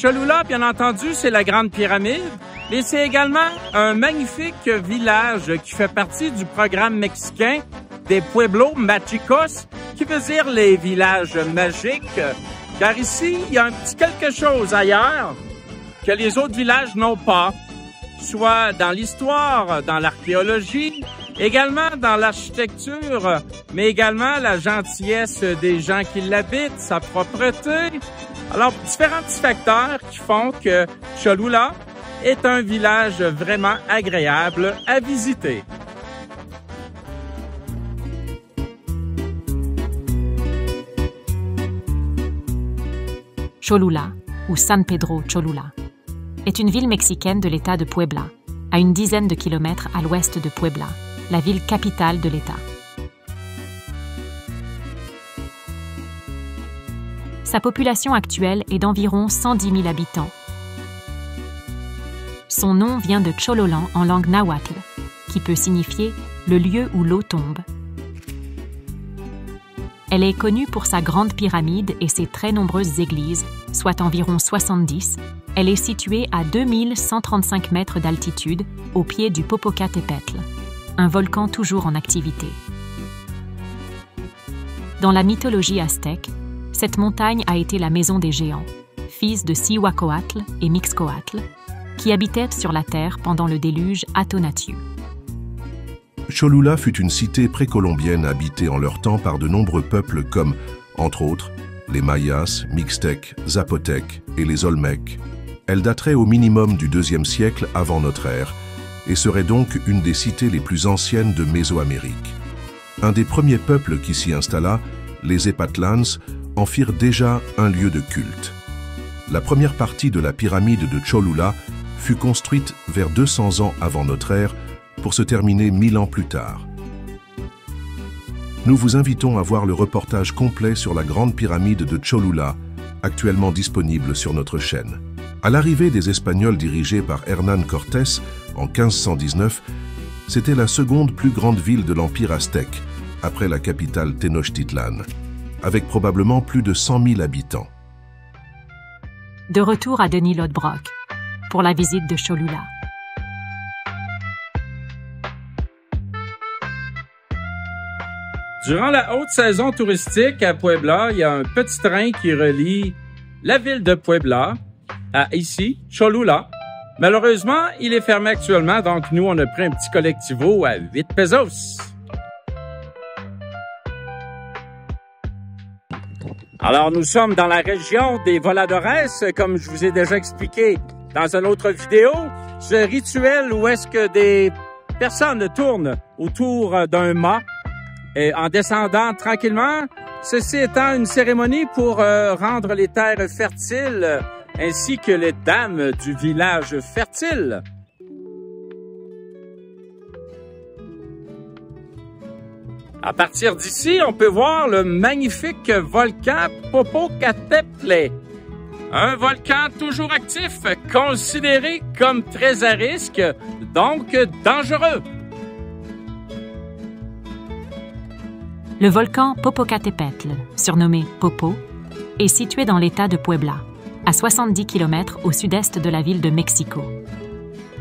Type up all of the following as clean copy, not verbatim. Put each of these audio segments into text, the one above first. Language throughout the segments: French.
Cholula, bien entendu, c'est la Grande Pyramide, mais c'est également un magnifique village qui fait partie du programme mexicain des Pueblos Mágicos, qui veut dire les villages magiques, car ici, il y a un petit quelque chose ailleurs que les autres villages n'ont pas, soit dans l'histoire, dans l'archéologie, également dans l'architecture, mais également la gentillesse des gens qui l'habitent, sa propreté. Alors, différents petits facteurs qui font que Cholula est un village vraiment agréable à visiter. Cholula, ou San Pedro Cholula, est une ville mexicaine de l'État de Puebla, à une dizaine de kilomètres à l'ouest de Puebla, la ville capitale de l'État. Sa population actuelle est d'environ 110 000 habitants. Son nom vient de Chololan en langue nahuatl, qui peut signifier « le lieu où l'eau tombe ». Elle est connue pour sa grande pyramide et ses très nombreuses églises, soit environ 70. Elle est située à 2135 mètres d'altitude, au pied du Popocatépetl, un volcan toujours en activité. Dans la mythologie aztèque, cette montagne a été la maison des géants, fils de Cihuacoatl et Mixcoatl, qui habitaient sur la terre pendant le déluge Atonatiuh. Cholula fut une cité précolombienne habitée en leur temps par de nombreux peuples comme, entre autres, les Mayas, Mixtèques, Zapotèques et les Olmèques. Elle daterait au minimum du IIe siècle avant notre ère et serait donc une des cités les plus anciennes de Mésoamérique. Un des premiers peuples qui s'y installa, les Zepatlans, en firent déjà un lieu de culte. La première partie de la pyramide de Cholula fut construite vers 200 ans avant notre ère pour se terminer 1000 ans plus tard. Nous vous invitons à voir le reportage complet sur la Grande Pyramide de Cholula, actuellement disponible sur notre chaîne. À l'arrivée des Espagnols dirigés par Hernán Cortés en 1519, c'était la seconde plus grande ville de l'Empire aztèque, après la capitale Tenochtitlan, avec probablement plus de 100 000 habitants. De retour à Denis Lodbrok pour la visite de Cholula. Durant la haute saison touristique à Puebla, il y a un petit train qui relie la ville de Puebla à ici, Cholula. Malheureusement, il est fermé actuellement, donc nous, on a pris un petit collectivo à 8 pesos. Alors, nous sommes dans la région des Voladores, comme je vous ai déjà expliqué dans une autre vidéo. Ce rituel où est-ce que des personnes tournent autour d'un mât et en descendant tranquillement, ceci étant une cérémonie pour rendre les terres fertiles ainsi que les dames du village fertile. À partir d'ici, on peut voir le magnifique volcan Popocatépetl. Un volcan toujours actif, considéré comme très à risque, donc dangereux. Le volcan Popocatépetl, surnommé Popo, est situé dans l'État de Puebla, à 70 km au sud-est de la ville de Mexico.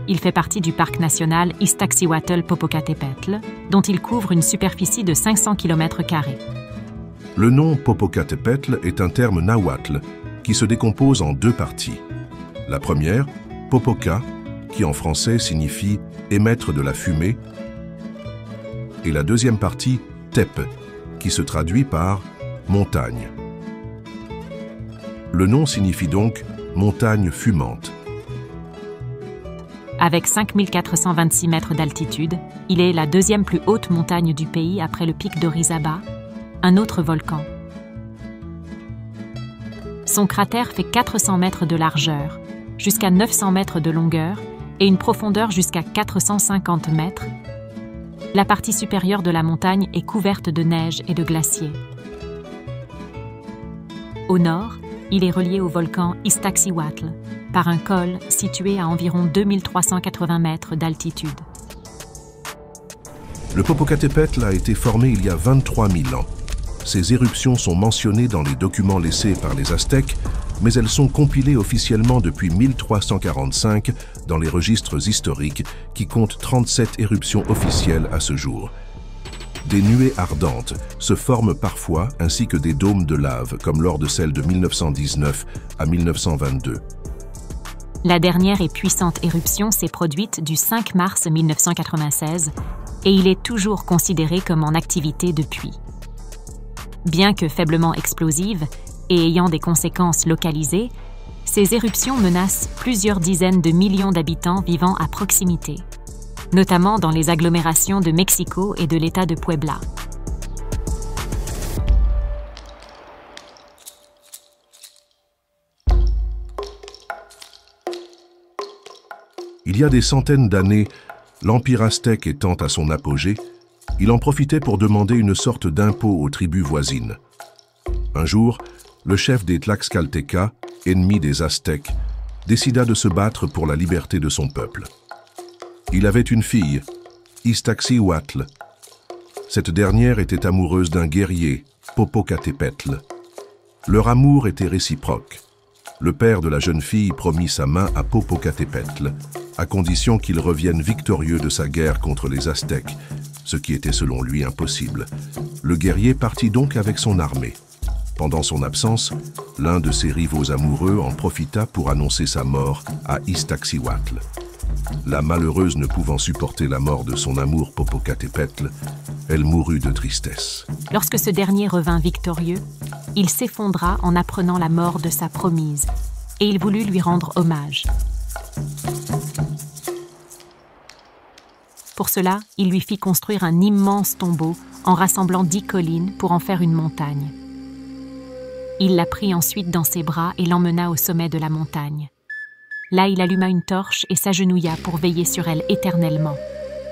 Il fait partie du parc national Iztaccíhuatl-Popocatépetl, dont il couvre une superficie de 500 km². Le nom Popocatépetl est un terme nahuatl qui se décompose en deux parties. La première, Popoca, qui en français signifie « émettre de la fumée », et la deuxième partie, Tep, qui se traduit par « montagne ». Le nom signifie donc « montagne fumante ». Avec 5426 mètres d'altitude, il est la deuxième plus haute montagne du pays après le pic d'Orizaba, un autre volcan. Son cratère fait 400 mètres de largeur, jusqu'à 900 mètres de longueur et une profondeur jusqu'à 450 mètres. La partie supérieure de la montagne est couverte de neige et de glaciers. Au nord, il est relié au volcan Iztaccíhuatl par un col situé à environ 2380 mètres d'altitude. Le Popocatépetl a été formé il y a 23 000 ans. Ces éruptions sont mentionnées dans les documents laissés par les Aztèques, mais elles sont compilées officiellement depuis 1345 dans les registres historiques qui comptent 37 éruptions officielles à ce jour. Des nuées ardentes se forment parfois ainsi que des dômes de lave, comme lors de celle de 1919 à 1922. La dernière et puissante éruption s'est produite du 5 mars 1996 et il est toujours considéré comme en activité depuis. Bien que faiblement explosive et ayant des conséquences localisées, ces éruptions menacent plusieurs dizaines de millions d'habitants vivant à proximité, notamment dans les agglomérations de Mexico et de l'État de Puebla. Il y a des centaines d'années, l'Empire aztèque étant à son apogée, il en profitait pour demander une sorte d'impôt aux tribus voisines. Un jour, le chef des Tlaxcaltecas, ennemi des Aztèques, décida de se battre pour la liberté de son peuple. Il avait une fille, Iztaccíhuatl. Cette dernière était amoureuse d'un guerrier, Popocatépetl. Leur amour était réciproque. Le père de la jeune fille promit sa main à Popocatépetl, à condition qu'il revienne victorieux de sa guerre contre les Aztèques, ce qui était selon lui impossible. Le guerrier partit donc avec son armée. Pendant son absence, l'un de ses rivaux amoureux en profita pour annoncer sa mort à Iztaccíhuatl. La malheureuse ne pouvant supporter la mort de son amour Popocatépetl, elle mourut de tristesse. Lorsque ce dernier revint victorieux, il s'effondra en apprenant la mort de sa promise et il voulut lui rendre hommage. Pour cela, il lui fit construire un immense tombeau en rassemblant 10 collines pour en faire une montagne. Il la prit ensuite dans ses bras et l'emmena au sommet de la montagne. Là, il alluma une torche et s'agenouilla pour veiller sur elle éternellement.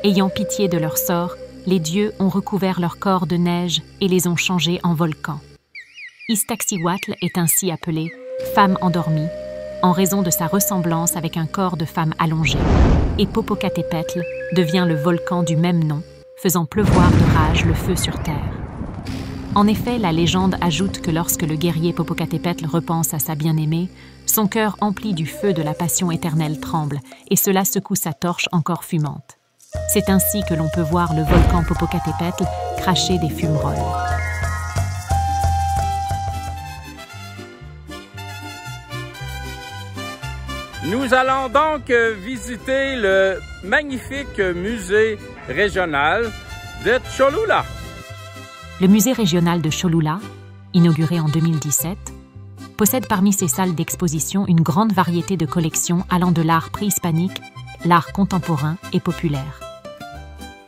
Ayant pitié de leur sort, les dieux ont recouvert leur corps de neige et les ont changés en volcans. Iztaccíhuatl est ainsi appelée « femme endormie » en raison de sa ressemblance avec un corps de femme allongé. Et Popocatépetl devient le volcan du même nom, faisant pleuvoir de rage le feu sur terre. En effet, la légende ajoute que lorsque le guerrier Popocatépetl repense à sa bien-aimée, son cœur empli du feu de la passion éternelle tremble, et cela secoue sa torche encore fumante. C'est ainsi que l'on peut voir le volcan Popocatépetl cracher des fumerolles. Nous allons donc visiter le magnifique musée régional de Cholula. Le musée régional de Cholula, inauguré en 2017, possède parmi ses salles d'exposition une grande variété de collections allant de l'art préhispanique, l'art contemporain et populaire.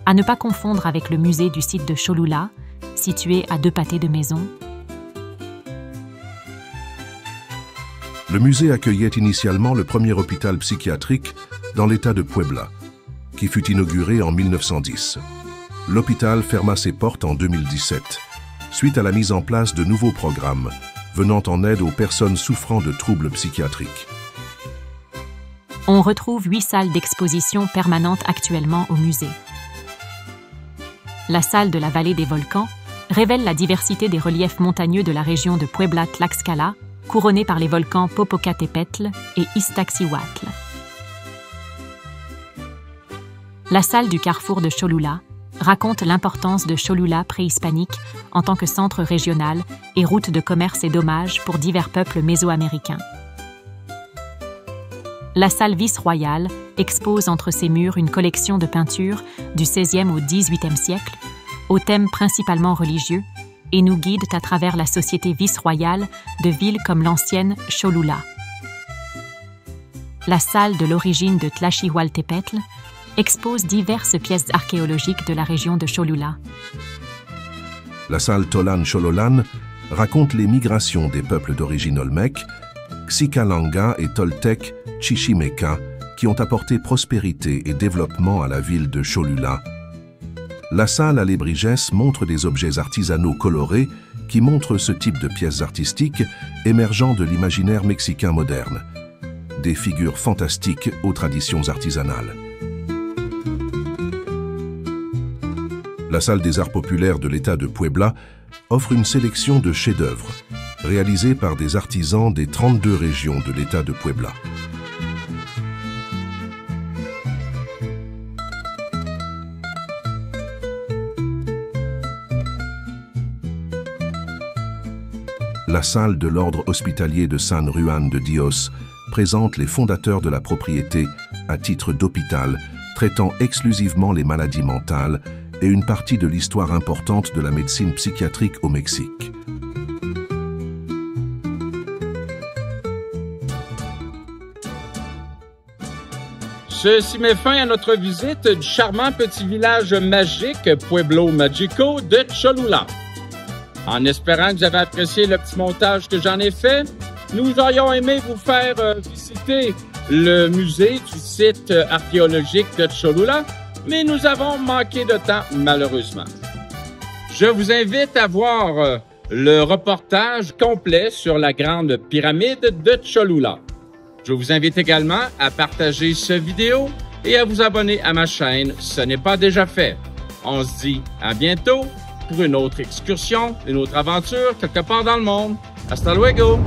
À ne pas confondre avec le musée du site de Cholula, situé à 2 pâtés de maison. Le musée accueillait initialement le premier hôpital psychiatrique dans l'État de Puebla, qui fut inauguré en 1910. L'hôpital ferma ses portes en 2017, suite à la mise en place de nouveaux programmes venant en aide aux personnes souffrant de troubles psychiatriques. On retrouve 8 salles d'exposition permanentes actuellement au musée. La salle de la vallée des volcans révèle la diversité des reliefs montagneux de la région de Puebla-Tlaxcala, couronnée par les volcans Popocatépetl et Iztaccíhuatl. La salle du carrefour de Cholula raconte l'importance de Cholula préhispanique en tant que centre régional et route de commerce et d'hommage pour divers peuples mésoaméricains. La salle vice-royale expose entre ses murs une collection de peintures du XVIe au XVIIIe siècle, aux thèmes principalement religieux, et nous guide à travers la société vice-royale de villes comme l'ancienne Cholula. La salle de l'origine de Tlachihualtépetl expose diverses pièces archéologiques de la région de Cholula. La salle Tolan Xololan raconte les migrations des peuples d'origine olmèque, Xicalanga et Toltec Chichimeca, qui ont apporté prospérité et développement à la ville de Cholula. la salle Alebrijes montre des objets artisanaux colorés qui montrent ce type de pièces artistiques émergeant de l'imaginaire mexicain moderne. Des figures fantastiques aux traditions artisanales. La salle des arts populaires de l'État de Puebla offre une sélection de chefs-d'œuvre réalisés par des artisans des 32 régions de l'État de Puebla. La salle de l'ordre hospitalier de San Juan de Dios présente les fondateurs de la propriété à titre d'hôpital, traitant exclusivement les maladies mentales et une partie de l'histoire importante de la médecine psychiatrique au Mexique. Ceci met fin à notre visite du charmant petit village magique Pueblo Mágico de Cholula. En espérant que vous avez apprécié le petit montage que j'en ai fait, nous aurions aimé vous faire visiter le musée du site archéologique de Cholula, mais nous avons manqué de temps malheureusement. Je vous invite à voir le reportage complet sur la Grande Pyramide de Cholula. Je vous invite également à partager cette vidéo et à vous abonner à ma chaîne si ce n'est pas déjà fait. On se dit à bientôt pour une autre excursion, une autre aventure quelque part dans le monde. Hasta luego!